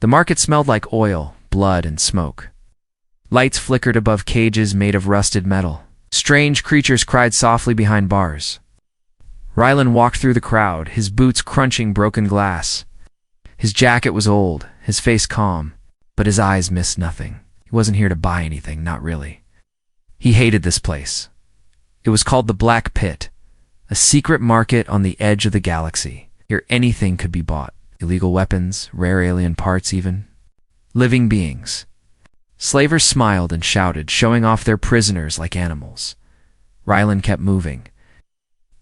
The market smelled like oil, blood, and smoke. Lights flickered above cages made of rusted metal. Strange creatures cried softly behind bars. Rylan walked through the crowd, his boots crunching broken glass. His jacket was old, his face calm, but his eyes missed nothing. He wasn't here to buy anything, not really. He hated this place. It was called the Black Pit, a secret market on the edge of the galaxy. Here anything could be bought. Illegal weapons, rare alien parts even. Living beings. Slavers smiled and shouted, showing off their prisoners like animals. Rylan kept moving,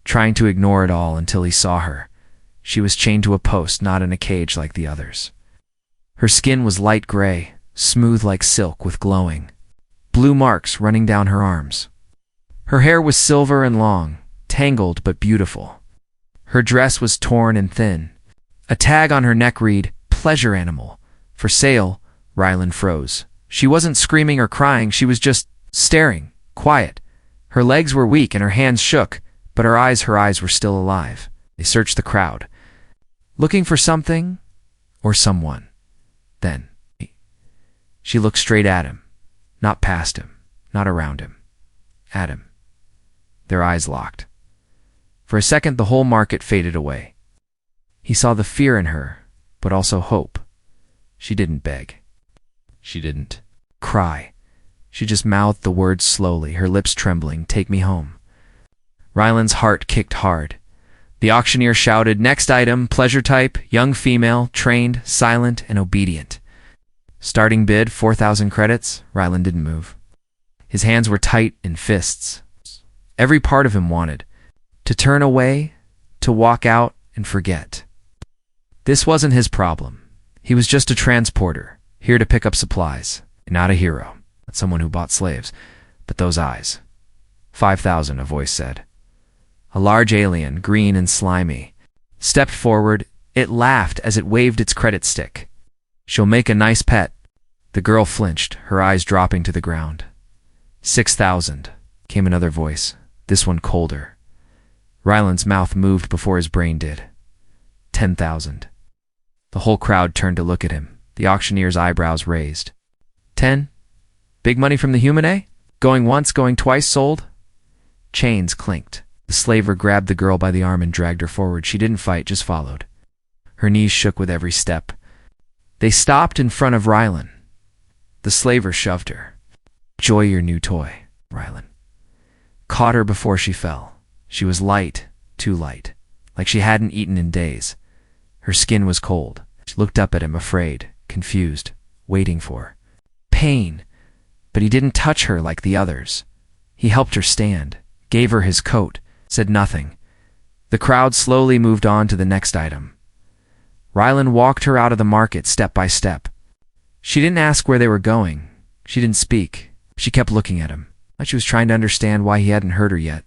trying to ignore it all until he saw her. She was chained to a post, not in a cage like the others. Her skin was light gray, smooth like silk with glowing blue marks running down her arms. Her hair was silver and long, tangled but beautiful. Her dress was torn and thin. A tag on her neck read, "Pleasure Animal. For sale." Rylan froze. She wasn't screaming or crying, she was just staring, quiet. Her legs were weak and her hands shook, but her eyes were still alive. They searched the crowd, looking for something or someone. Then she looked straight at him, not past him, not around him, at him. Their eyes locked. For a second, the whole market faded away. He saw the fear in her, but also hope. She didn't beg. She didn't cry. She just mouthed the words slowly, her lips trembling, "Take me home." Rylan's heart kicked hard. The auctioneer shouted, "Next item, pleasure type, young female, trained, silent, and obedient." Starting bid, 4,000 credits. Rylan didn't move. His hands were tight in fists. Every part of him wanted to turn away, to walk out and forget. This wasn't his problem. He was just a transporter, here to pick up supplies. Not a hero, not someone who bought slaves. But those eyes. 5,000, a voice said. A large alien, green and slimy, stepped forward. It laughed as it waved its credit stick. "She'll make a nice pet." The girl flinched, her eyes dropping to the ground. 6,000, came another voice, this one colder. Rylan's mouth moved before his brain did. 10,000. The whole crowd turned to look at him, the auctioneer's eyebrows raised. 10? Big money from the human, eh? Going once, going twice, sold? Chains clinked. The slaver grabbed the girl by the arm and dragged her forward. She didn't fight, just followed. Her knees shook with every step. They stopped in front of Rylan. The slaver shoved her. "Enjoy your new toy," Rylan caught her before she fell. She was light, too light, like she hadn't eaten in days. Her skin was cold. She looked up at him, afraid, confused, waiting for pain. But he didn't touch her like the others. He helped her stand, gave her his coat, said nothing. The crowd slowly moved on to the next item. Rylan walked her out of the market step by step. She didn't ask where they were going. She didn't speak. She kept looking at him, like she was trying to understand why he hadn't heard her yet.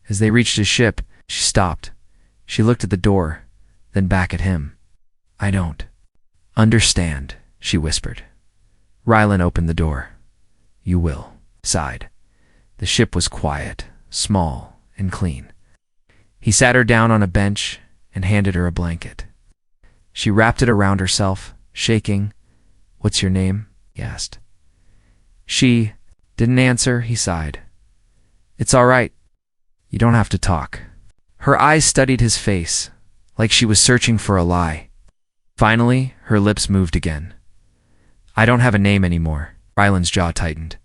As they reached his ship, she stopped. She looked at the door, then back at him. "I don't understand," she whispered. Rylan opened the door. "You will," sighed. The ship was quiet, small, and clean. He sat her down on a bench and handed her a blanket. She wrapped it around herself, shaking. "What's your name?" he asked. She didn't answer, he sighed. "It's all right. You don't have to talk." Her eyes studied his face, like she was searching for a lie. Finally, her lips moved again. "I don't have a name anymore." Rylan's jaw tightened.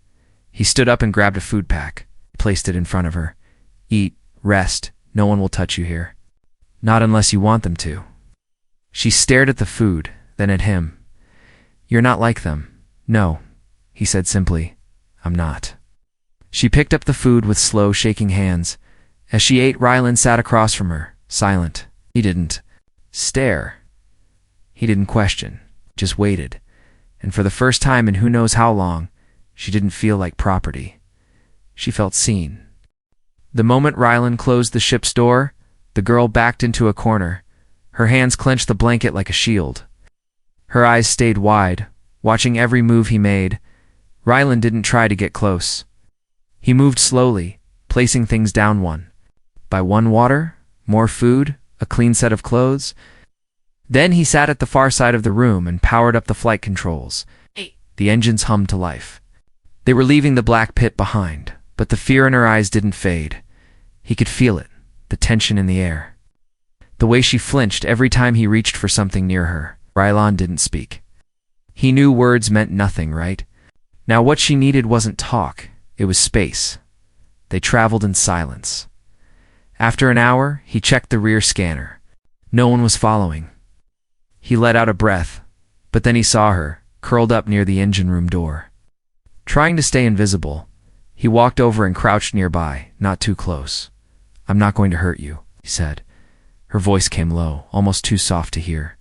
He stood up and grabbed a food pack, placed it in front of her. "Eat, rest, no one will touch you here. Not unless you want them to." She stared at the food, then at him. "You're not like them." "No," he said simply. "I'm not." She picked up the food with slow, shaking hands. As she ate, Rylan sat across from her, silent. He didn't stare. He didn't question, just waited. And for the first time in who knows how long, she didn't feel like property. She felt seen. The moment Rylan closed the ship's door, the girl backed into a corner. Her hands clenched the blanket like a shield. Her eyes stayed wide, watching every move he made. Rylan didn't try to get close. He moved slowly, placing things down one by one: water, more food, a clean set of clothes. Then he sat at the far side of the room and powered up the flight controls. The engines hummed to life. They were leaving the black pit behind, but the fear in her eyes didn't fade. He could feel it, the tension in the air. The way she flinched every time he reached for something near her. Rylan didn't speak. He knew words meant nothing, right? Now what she needed wasn't talk, it was space. They traveled in silence. After an hour, he checked the rear scanner. No one was following. He let out a breath, but then he saw her, curled up near the engine room door. Trying to stay invisible, he walked over and crouched nearby, not too close. "I'm not going to hurt you," he said. Her voice came low, almost too soft to hear.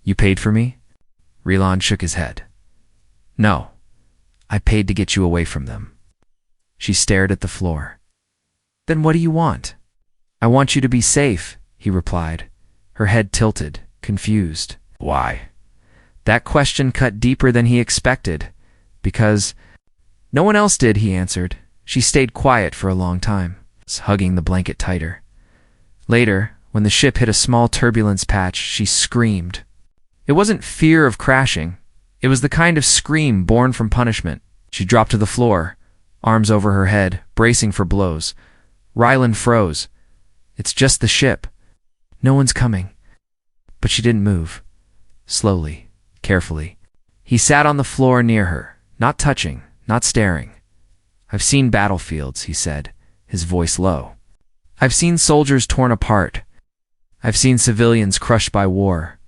"You paid for me?" Rylan shook his head. "No. I paid to get you away from them." She stared at the floor. "Then what do you want?" "I want you to be safe," he replied. Her head tilted, confused. "Why?" That question cut deeper than he expected. "Because no one else did," he answered. She stayed quiet for a long time, hugging the blanket tighter. Later, when the ship hit a small turbulence patch, she screamed. It wasn't fear of crashing. It was the kind of scream born from punishment. She dropped to the floor, arms over her head, bracing for blows. Rylan froze. "It's just the ship. No one's coming." But she didn't move. Slowly, carefully. He sat on the floor near her, not touching, not staring. "I've seen battlefields," he said, his voice low. "I've seen soldiers torn apart. I've seen civilians crushed by war.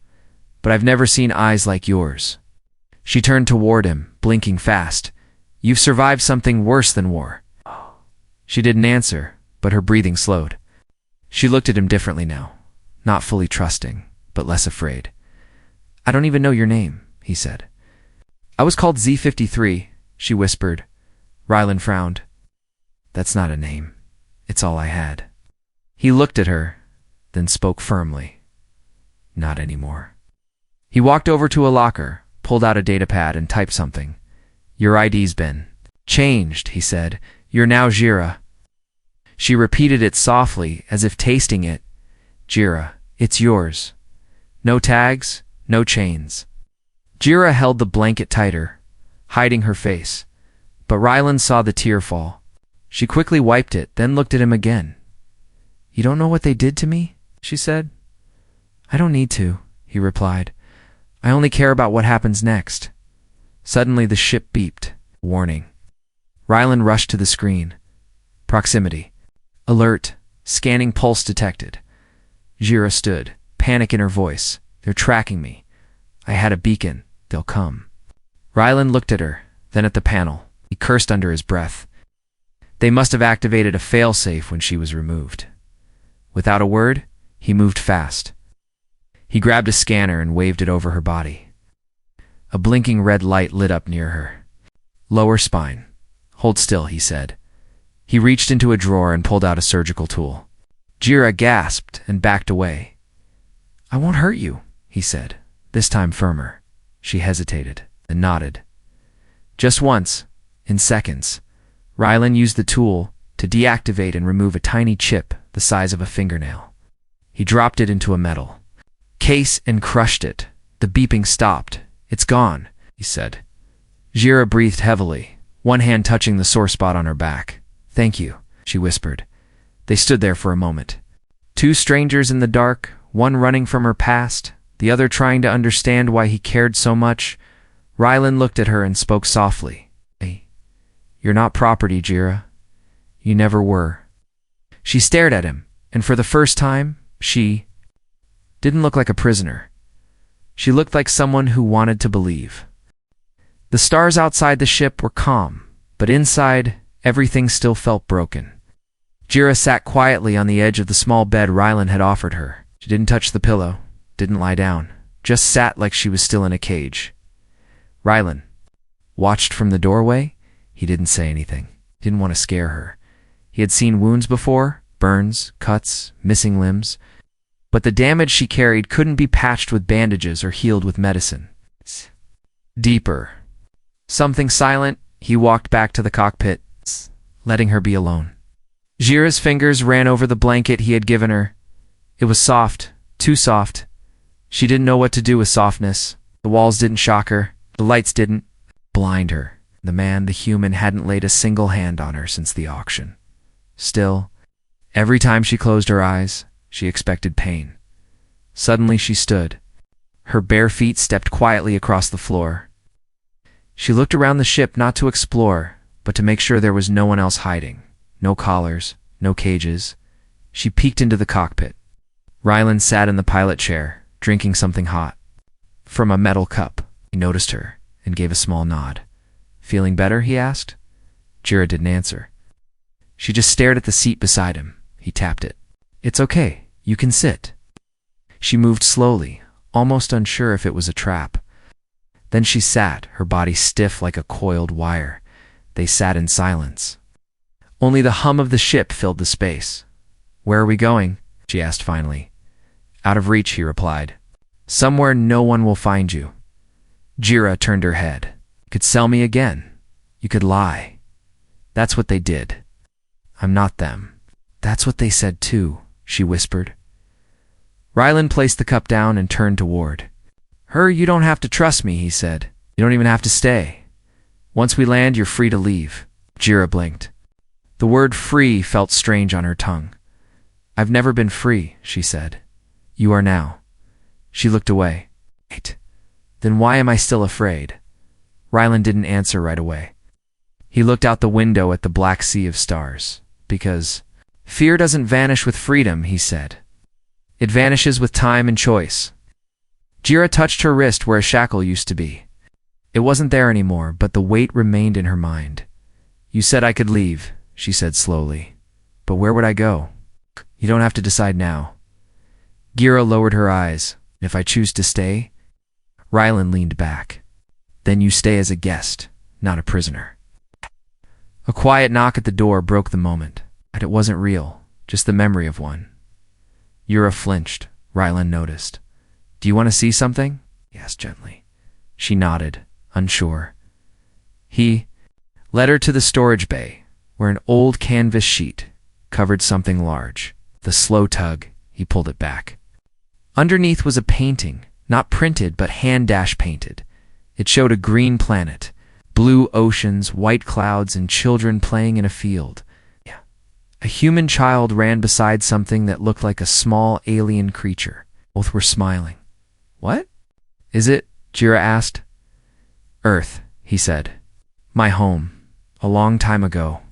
But I've never seen eyes like yours." She turned toward him, blinking fast. "You've survived something worse than war." She didn't answer, but her breathing slowed. She looked at him differently now, not fully trusting, but less afraid. "I don't even know your name," he said. "I was called Z53, she whispered. Rylan frowned. "That's not a name. It's all I had." He looked at her, then spoke firmly. "Not anymore." He walked over to a locker, pulled out a datapad and typed something. "Your ID's been changed," he said. "You're now Jira." She repeated it softly, as if tasting it. "Jira, it's yours. No tags, no chains." Jira held the blanket tighter, hiding her face. But Rylan saw the tear fall. She quickly wiped it, then looked at him again. "You don't know what they did to me?" she said. "I don't need to," he replied. "I only care about what happens next." Suddenly the ship beeped. Warning. Rylan rushed to the screen. Proximity. Alert. Scanning pulse detected. Jira stood, panic in her voice. "They're tracking me. I had a beacon. They'll come." Rylan looked at her, then at the panel. He cursed under his breath. They must have activated a failsafe when she was removed. Without a word, he moved fast. He grabbed a scanner and waved it over her body. A blinking red light lit up near her. "Lower spine. Hold still," he said. He reached into a drawer and pulled out a surgical tool. Jira gasped and backed away. "I won't hurt you," he said, this time firmer. She hesitated, then nodded. Just once, in seconds, Rylan used the tool to deactivate and remove a tiny chip the size of a fingernail. He dropped it into a metal case and crushed it. The beeping stopped. "It's gone," he said. Jira breathed heavily, one hand touching the sore spot on her back. "Thank you," she whispered. They stood there for a moment. Two strangers in the dark, one running from her past, the other trying to understand why he cared so much. Rylan looked at her and spoke softly. "Hey, you're not property, Jira. You never were." She stared at him, and for the first time, she didn't look like a prisoner. She looked like someone who wanted to believe. The stars outside the ship were calm, but inside, everything still felt broken. Jira sat quietly on the edge of the small bed Rylan had offered her. She didn't touch the pillow, didn't lie down, just sat like she was still in a cage. Rylan watched from the doorway. He didn't say anything. He didn't want to scare her. He had seen wounds before, burns, cuts, missing limbs. But the damage she carried couldn't be patched with bandages or healed with medicine. Deeper. Something silent, he walked back to the cockpit, letting her be alone. Jira's fingers ran over the blanket he had given her. It was soft, too soft. She didn't know what to do with softness. The walls didn't shock her. The lights didn't blind her. The man, the human, hadn't laid a single hand on her since the auction. Still, every time she closed her eyes, she expected pain. Suddenly she stood. Her bare feet stepped quietly across the floor. She looked around the ship not to explore, but to make sure there was no one else hiding. No collars, no cages. She peeked into the cockpit. Rylan sat in the pilot chair, drinking something hot. From a metal cup, he noticed her and gave a small nod. "Feeling better?" he asked. Jira didn't answer. She just stared at the seat beside him. He tapped it. "It's okay. You can sit." She moved slowly, almost unsure if it was a trap. Then she sat, her body stiff like a coiled wire. They sat in silence. Only the hum of the ship filled the space. "Where are we going?" she asked finally. "Out of reach," he replied. "Somewhere no one will find you." Jira turned her head. "You could sell me again. You could lie. That's what they did. I'm not them." "That's what they said too," she whispered. Rylan placed the cup down and turned toward her. "You don't have to trust me," he said. "You don't even have to stay. Once we land, you're free to leave." Jira blinked. The word free felt strange on her tongue. "I've never been free," she said. "You are now." She looked away. "Wait. Then why am I still afraid?" Rylan didn't answer right away. He looked out the window at the black sea of stars. "Because fear doesn't vanish with freedom," he said. "It vanishes with time and choice." Jira touched her wrist where a shackle used to be. It wasn't there anymore, but the weight remained in her mind. "You said I could leave," she said slowly. "But where would I go?" "You don't have to decide now." Jira lowered her eyes. "If I choose to stay?" Rylan leaned back. "Then you stay as a guest, not a prisoner." A quiet knock at the door broke the moment. But it wasn't real, just the memory of one. Jira flinched. Rylan noticed. "Do you want to see something?" he asked gently. She nodded, unsure. He led her to the storage bay, where an old canvas sheet covered something large. With a slow tug, he pulled it back. Underneath was a painting, not printed but hand-dash painted. It showed a green planet, blue oceans, white clouds, and children playing in a field. A human child ran beside something that looked like a small alien creature. Both were smiling. "What is it?" Jira asked. "Earth," he said. "My home. A long time ago."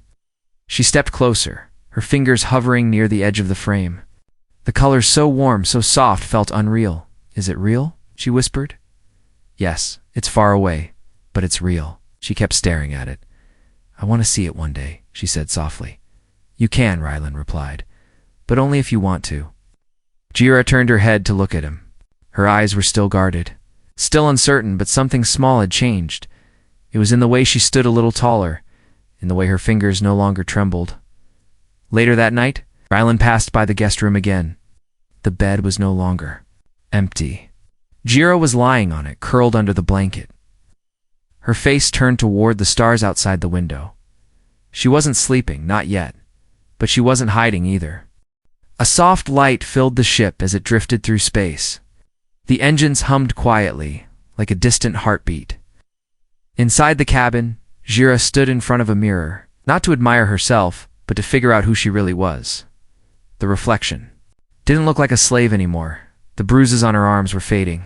She stepped closer, her fingers hovering near the edge of the frame. The colors so warm, so soft, felt unreal. "Is it real?" she whispered. "Yes, it's far away, but it's real." She kept staring at it. "I want to see it one day," she said softly. "You can," Rylan replied, "but only if you want to." Jira turned her head to look at him. Her eyes were still guarded, still uncertain, but something small had changed. It was in the way she stood a little taller, in the way her fingers no longer trembled. Later that night, Rylan passed by the guest room again. The bed was no longer empty. Jira was lying on it, curled under the blanket. Her face turned toward the stars outside the window. She wasn't sleeping, not yet, but she wasn't hiding either. A soft light filled the ship as it drifted through space. The engines hummed quietly, like a distant heartbeat. Inside the cabin, Jira stood in front of a mirror, not to admire herself, but to figure out who she really was. The reflection didn't look like a slave anymore. The bruises on her arms were fading.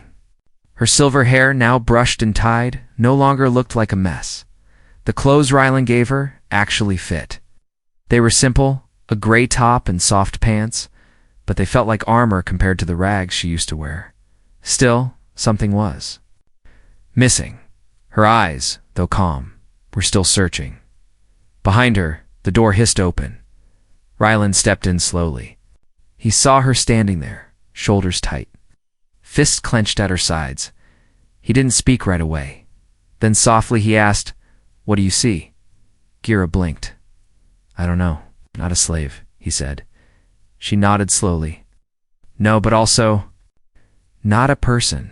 Her silver hair, now brushed and tied, no longer looked like a mess. The clothes Rylan gave her actually fit. They were simple, a gray top and soft pants, but they felt like armor compared to the rags she used to wear. Still, something was missing. Her eyes, though calm, were still searching. Behind her, the door hissed open. Rylan stepped in slowly. He saw her standing there, shoulders tight, fists clenched at her sides. He didn't speak right away. Then softly he asked, "What do you see?" Jira blinked. "I don't know. Not a slave," he said. She nodded slowly. "No, but also not a person.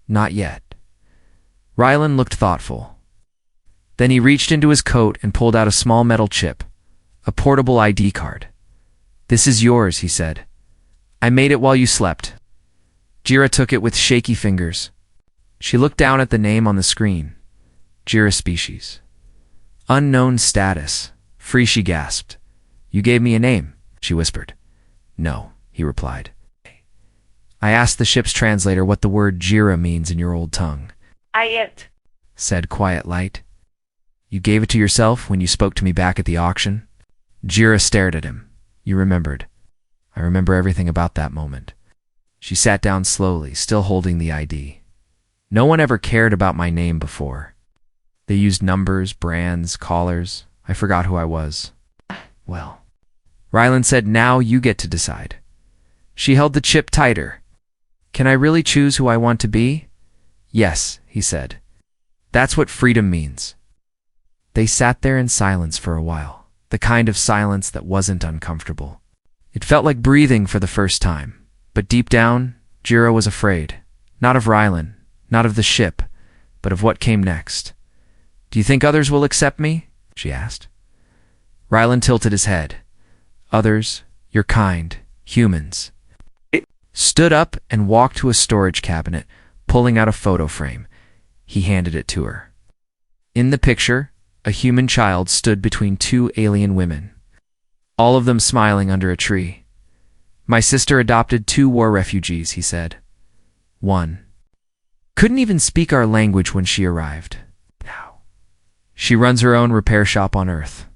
Not yet." Rylan looked thoughtful. Then he reached into his coat and pulled out a small metal chip, a portable ID card. "This is yours," he said. "I made it while you slept." Jira took it with shaky fingers. She looked down at the name on the screen. Jira species. Unknown status. Free, she gasped. You gave me a name, she whispered. No, he replied. I asked the ship's translator what the word Jira means in your old tongue. It, said Quiet Light. You gave it to yourself when you spoke to me back at the auction? Jira stared at him. You remembered. I remember everything about that moment. She sat down slowly, still holding the ID. No one ever cared about my name before. They used numbers, brands, collars. I forgot who I was. Well, Rylan said, now you get to decide. She held the chip tighter. Can I really choose who I want to be? Yes, he said. That's what freedom means. They sat there in silence for a while, the kind of silence that wasn't uncomfortable. It felt like breathing for the first time, but deep down, Jira was afraid. Not of Rylan, not of the ship, but of what came next. Do you think others will accept me? She asked. Rylan tilted his head. Others, your kind, humans. Stood up and walked to a storage cabinet, pulling out a photo frame. He handed it to her. In the picture, a human child stood between two alien women, all of them smiling under a tree. My sister adopted 2 war refugees, he said. 1. Couldn't even speak our language when she arrived. Now, she runs her own repair shop on Earth.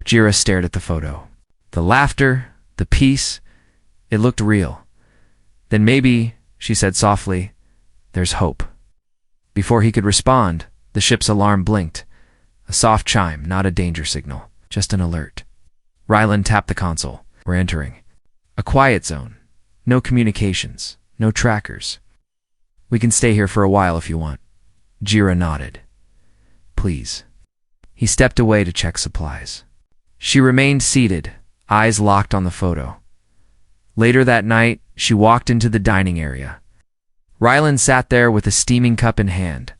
Jira stared at the photo. The laughter, the peace, it looked real. Then maybe, she said softly, there's hope. Before he could respond, the ship's alarm blinked. A soft chime, not a danger signal, just an alert. Rylan tapped the console. We're entering. A quiet zone. No communications. No trackers. We can stay here for a while if you want. Jira nodded. Please. He stepped away to check supplies. She remained seated, eyes locked on the photo. Later that night, she walked into the dining area. Rylan sat there with a steaming cup in hand.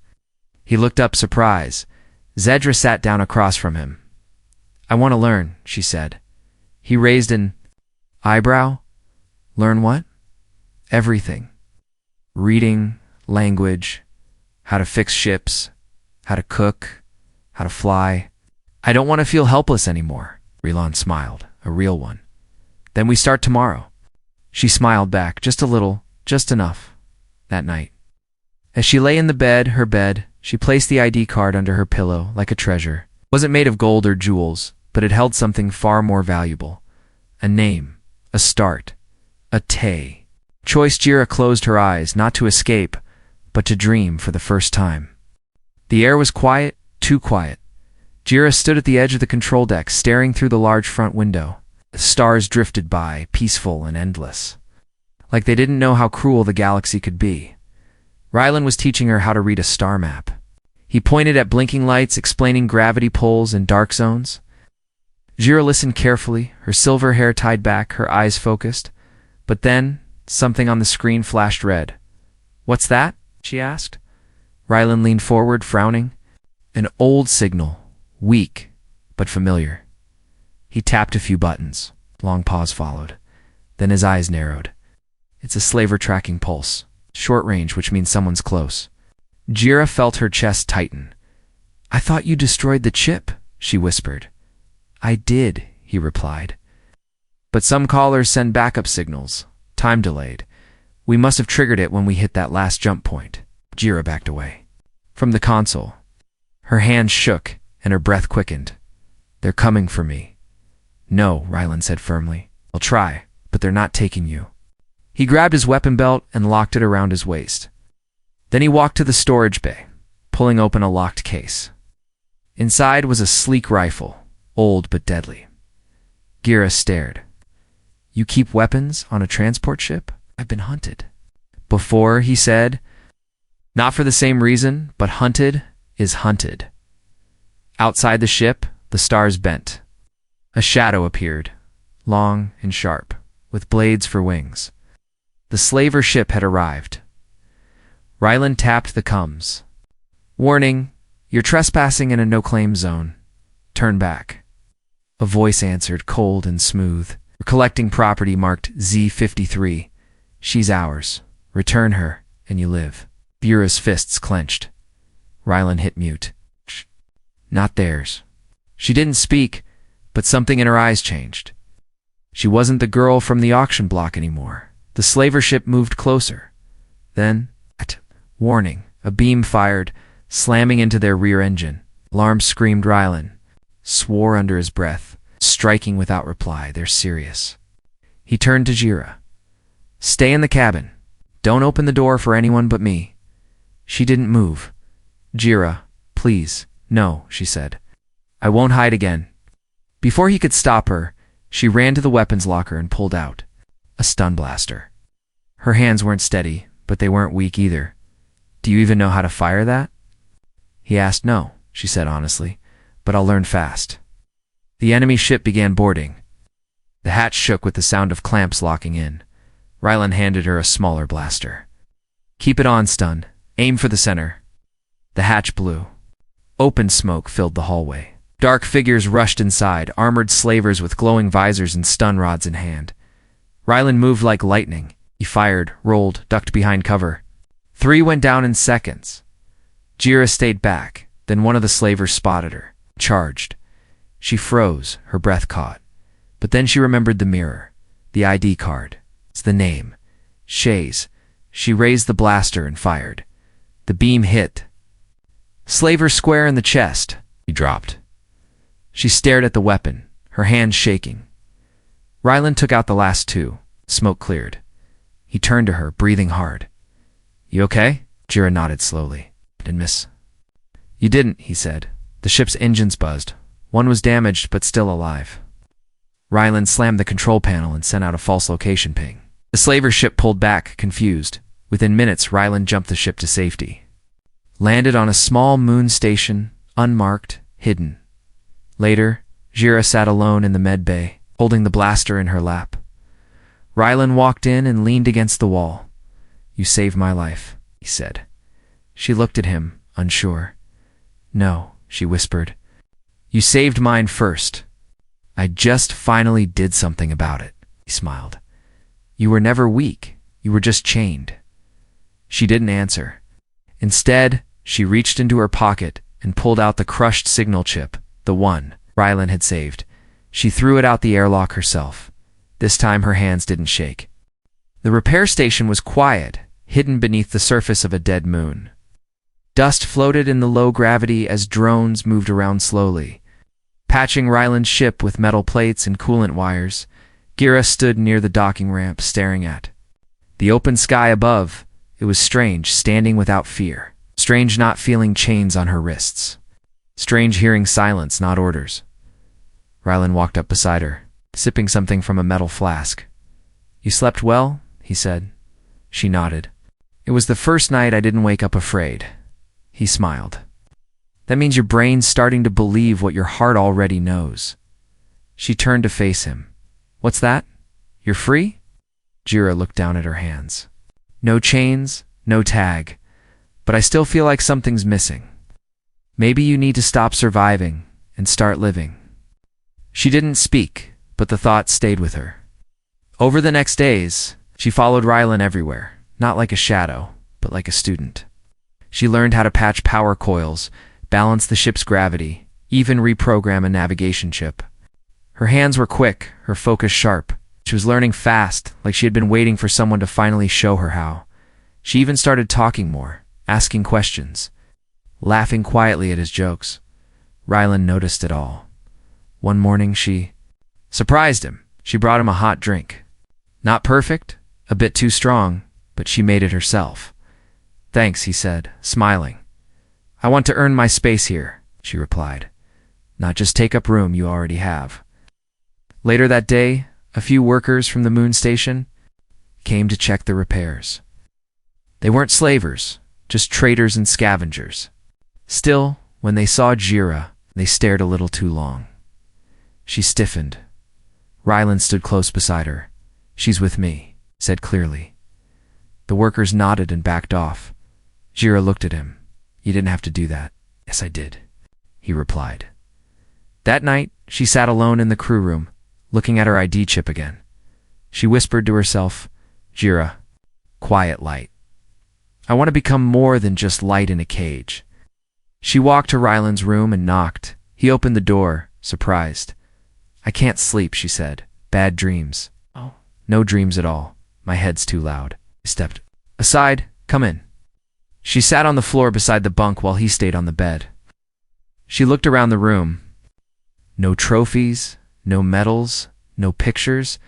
He looked up, surprised. Zedra sat down across from him. I want to learn, she said. He raised an eyebrow. Learn what? Everything. Reading, language, how to fix ships, how to cook, how to fly. I don't want to feel helpless anymore. Rylan smiled, a real one. Then we start tomorrow. She smiled back, just a little, just enough, that night. As she lay in the bed, her bed, she placed the ID card under her pillow like a treasure. It wasn't made of gold or jewels, but it held something far more valuable. A name, a start, a Tay. Choice. Jira closed her eyes, not to escape, but to dream for the first time. The air was quiet, too quiet. Jira stood at the edge of the control deck, staring through the large front window. The stars drifted by, peaceful and endless. Like they didn't know how cruel the galaxy could be. Rylan was teaching her how to read a star map. He pointed at blinking lights, explaining gravity pulls and dark zones. Jira listened carefully, her silver hair tied back, her eyes focused. But then, something on the screen flashed red. What's that? She asked. Rylan leaned forward, frowning. An old signal, weak, but familiar. He tapped a few buttons. Long pause followed. Then his eyes narrowed. It's a slaver tracking pulse. Short range, which means someone's close. Jira felt her chest tighten. I thought you destroyed the chip, she whispered. I did, he replied. But some callers send backup signals. Time delayed. We must have triggered it when we hit that last jump point. Jira backed away. From the console. Her hands shook and her breath quickened. They're coming for me. No, Rylan said firmly. I'll try, but they're not taking you. He grabbed his weapon belt and locked it around his waist. Then he walked to the storage bay, pulling open a locked case. Inside was a sleek rifle, old but deadly. Jira stared. You keep weapons on a transport ship? I've been hunted. Before, he said. Not for the same reason, but hunted is hunted. Outside the ship, the stars bent. A shadow appeared, long and sharp, with blades for wings. The slaver ship had arrived. Rylan tapped the comms. Warning, you're trespassing in a no-claim zone. Turn back. A voice answered, cold and smooth. We're collecting property marked Z53. She's ours. Return her, and you live. Jira's fists clenched. Rylan hit mute. Not theirs. She didn't speak, but something in her eyes changed. She wasn't the girl from the auction block anymore. The slaver ship moved closer. Then, warning, a beam fired, slamming into their rear engine. Alarm screamed Rylan. Swore under his breath, striking without reply. They're serious. He turned to Jira. Stay in the cabin. Don't open the door for anyone but me. She didn't move. Jira, please. No, she said. I won't hide again. Before he could stop her, she ran to the weapons locker and pulled out a stun blaster. Her hands weren't steady, but they weren't weak either. Do you even know how to fire that? He asked. No, she said honestly, but I'll learn fast. The enemy ship began boarding. The hatch shook with the sound of clamps locking in. Rylan handed her a smaller blaster. Keep it on, stun. Aim for the center. The hatch blew. Open smoke filled the hallway. Dark figures rushed inside, armored slavers with glowing visors and stun rods in hand. Rylan moved like lightning. He fired, rolled, ducked behind cover. 3 went down in seconds. Jira stayed back. Then one of the slavers spotted her. Charged. She froze, her breath caught. But then she remembered the mirror. The ID card. It's the name. Shays. She raised the blaster and fired. The beam hit. Slaver square in the chest. He dropped. She stared at the weapon, her hands shaking. Rylan took out the last 2. Smoke cleared. He turned to her, breathing hard. You okay? Jira nodded slowly. Didn't miss. You didn't, he said. The ship's engines buzzed. One was damaged, but still alive. Rylan slammed the control panel and sent out a false location ping. The slaver ship pulled back, confused. Within minutes, Rylan jumped the ship to safety. Landed on a small moon station, unmarked, hidden. Later, Jira sat alone in the med bay, holding the blaster in her lap. Rylan walked in and leaned against the wall. You saved my life, he said. She looked at him, unsure. No, she whispered. You saved mine first. I just finally did something about it, he smiled. You were never weak. You were just chained. She didn't answer. Instead, she reached into her pocket and pulled out the crushed signal chip, the one Rylan had saved. She threw it out the airlock herself. This time her hands didn't shake. The repair station was quiet, hidden beneath the surface of a dead moon. Dust floated in the low gravity as drones moved around slowly. Patching Rylan's ship with metal plates and coolant wires, Jira stood near the docking ramp staring at the open sky above. It was strange, standing without fear. Strange not feeling chains on her wrists. Strange hearing silence, not orders. Rylan walked up beside her, sipping something from a metal flask. You slept well? He said. She nodded. It was the first night I didn't wake up afraid. He smiled. That means your brain's starting to believe what your heart already knows. She turned to face him. What's that? You're free? Jira looked down at her hands. No chains, no tag, but I still feel like something's missing. Maybe you need to stop surviving and start living. She didn't speak, but the thought stayed with her. Over the next days, she followed Rylan everywhere, not like a shadow, but like a student. She learned how to patch power coils, balance the ship's gravity, even reprogram a navigation chip. Her hands were quick, her focus sharp. She was learning fast, like she had been waiting for someone to finally show her how. She even started talking more, asking questions, laughing quietly at his jokes. Rylan noticed it all. One morning she surprised him. She brought him a hot drink. Not perfect, a bit too strong, but she made it herself. Thanks, he said, smiling. I want to earn my space here, she replied. Not just take up room you already have. Later that day, a few workers from the moon station came to check the repairs. They weren't slavers, just traders and scavengers. Still, when they saw Jira, they stared a little too long. She stiffened. Rylan stood close beside her. She's with me, said clearly. The workers nodded and backed off. Jira looked at him. You didn't have to do that. Yes, I did, he replied. That night, she sat alone in the crew room, looking at her ID chip again. She whispered to herself, Jira, quiet light. I want to become more than just light in a cage. She walked to Ryland's room and knocked. He opened the door, surprised. I can't sleep, she said. Bad dreams. Oh. No dreams at all. My head's too loud. He stepped aside. Come in. She sat on the floor beside the bunk while he stayed on the bed. She looked around the room. No trophies, no medals, no pictures,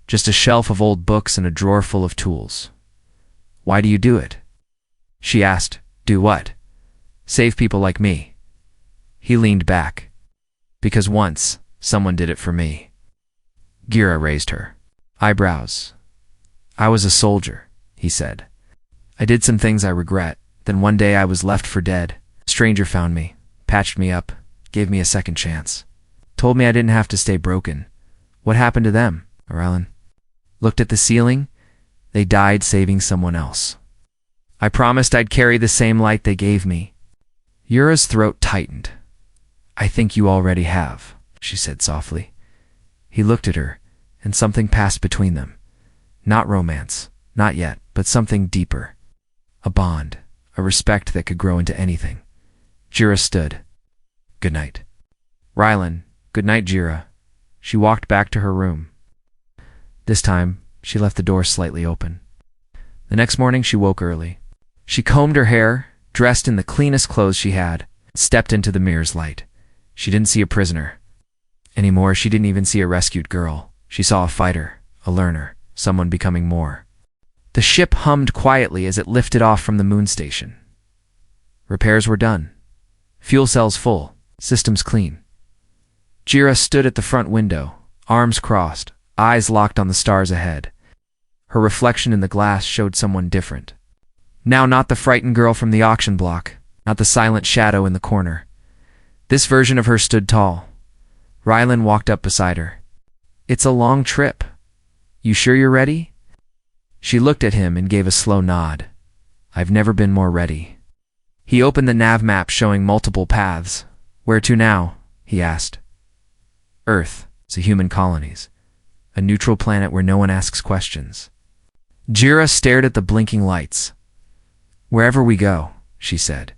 just a shelf of old books and a drawer full of tools. Why do you do it? She asked. Do what? Save people like me. He leaned back. Because once, someone did it for me. Gira raised her eyebrows. I was a soldier, he said. I did some things I regret. Then one day I was left for dead. A stranger found me, patched me up, gave me a second chance. Told me I didn't have to stay broken. What happened to them? Ryland looked at the ceiling. They died saving someone else. I promised I'd carry the same light they gave me. Yura's throat tightened. I think you already have, she said softly. He looked at her, and something passed between them. Not romance, not yet, but something deeper. A bond, a respect that could grow into anything. Jira stood. Good night. Ryland, good night, Jira. She walked back to her room. This time, she left the door slightly open. The next morning, she woke early. She combed her hair, dressed in the cleanest clothes she had, and stepped into the mirror's light. She didn't see a prisoner. Anymore, she didn't even see a rescued girl. She saw a fighter, a learner, someone becoming more. The ship hummed quietly as it lifted off from the moon station. Repairs were done. Fuel cells full, systems clean. Jira stood at the front window, arms crossed, eyes locked on the stars ahead. Her reflection in the glass showed someone different. Now not the frightened girl from the auction block, not the silent shadow in the corner. This version of her stood tall. Ryland walked up beside her. It's a long trip. You sure you're ready? She looked at him and gave a slow nod. I've never been more ready. He opened the nav map showing multiple paths. Where to now? He asked. Earth, the human colonies. A neutral planet where no one asks questions. Jira stared at the blinking lights. Wherever we go, she said.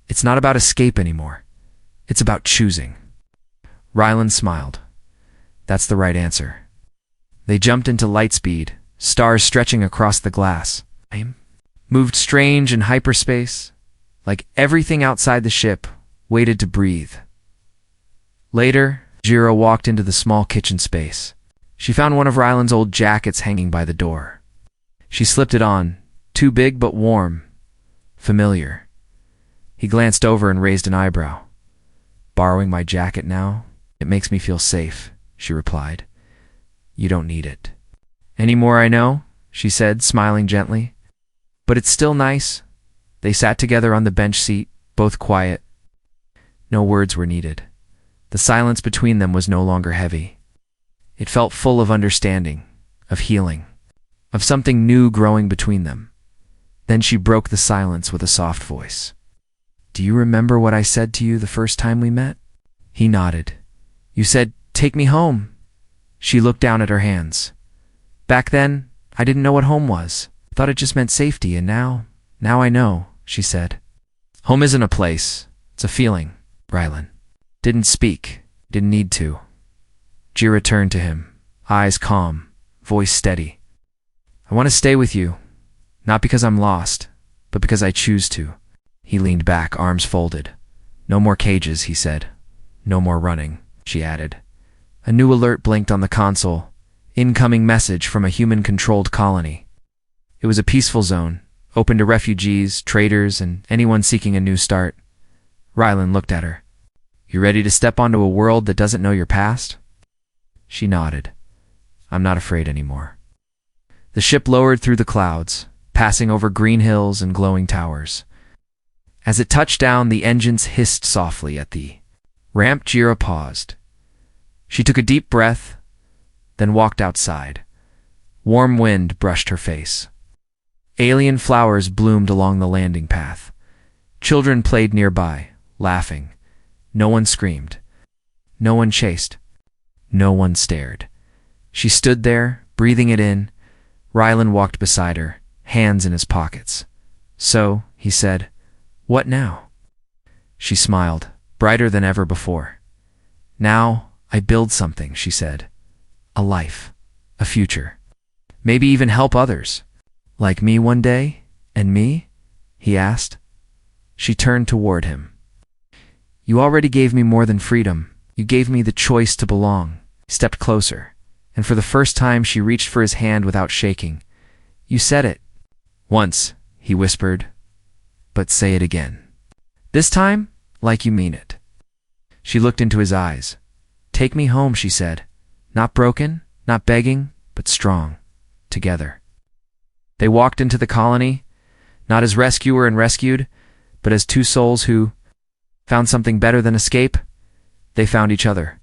It's not about escape anymore. It's about choosing. Ryland smiled. That's the right answer. They jumped into light speed, stars stretching across the glass. Moved strange in hyperspace, like everything outside the ship waited to breathe. Later, Jira walked into the small kitchen space. She found one of Ryland's old jackets hanging by the door. She slipped it on, too big but warm, familiar. He glanced over and raised an eyebrow. Borrowing my jacket now? It makes me feel safe, she replied. You don't need it. Any more I know, she said, smiling gently. But it's still nice. They sat together on the bench seat, both quiet. No words were needed. The silence between them was no longer heavy. It felt full of understanding, of healing, of something new growing between them. Then she broke the silence with a soft voice. Do you remember what I said to you the first time we met? He nodded. You said, take me home. She looked down at her hands. Back then, I didn't know what home was. I thought it just meant safety, and now I know, she said. Home isn't a place. It's a feeling, Ryland. Didn't speak, didn't need to. Jira turned to him, eyes calm, voice steady. I want to stay with you, not because I'm lost, but because I choose to. He leaned back, arms folded. No more cages, he said. No more running, she added. A new alert blinked on the console. Incoming message from a human-controlled colony. It was a peaceful zone, open to refugees, traders, and anyone seeking a new start. Ryland looked at her. You ready to step onto a world that doesn't know your past? She nodded. I'm not afraid anymore. The ship lowered through the clouds, passing over green hills and glowing towers. As it touched down, the engines hissed softly at the ramp. Jira paused. She took a deep breath, then walked outside. Warm wind brushed her face. Alien flowers bloomed along the landing path. Children played nearby, laughing. No one screamed. No one chased. No one stared. She stood there, breathing it in. Ryland walked beside her, hands in his pockets. "So," he said, "what now?" She smiled, brighter than ever before. "Now I build something," she said. "A life, a future. Maybe even help others. Like me one day, and me?" he asked. She turned toward him. "You already gave me more than freedom. You gave me the choice to belong." He stepped closer, and for the first time she reached for his hand without shaking. "You said it once," he whispered, "but say it again. This time, like you mean it." She looked into his eyes. "Take me home," she said. "Not broken, not begging, but strong. Together." They walked into the colony, not as rescuer and rescued, but as two souls who found something better than escape. They found each other.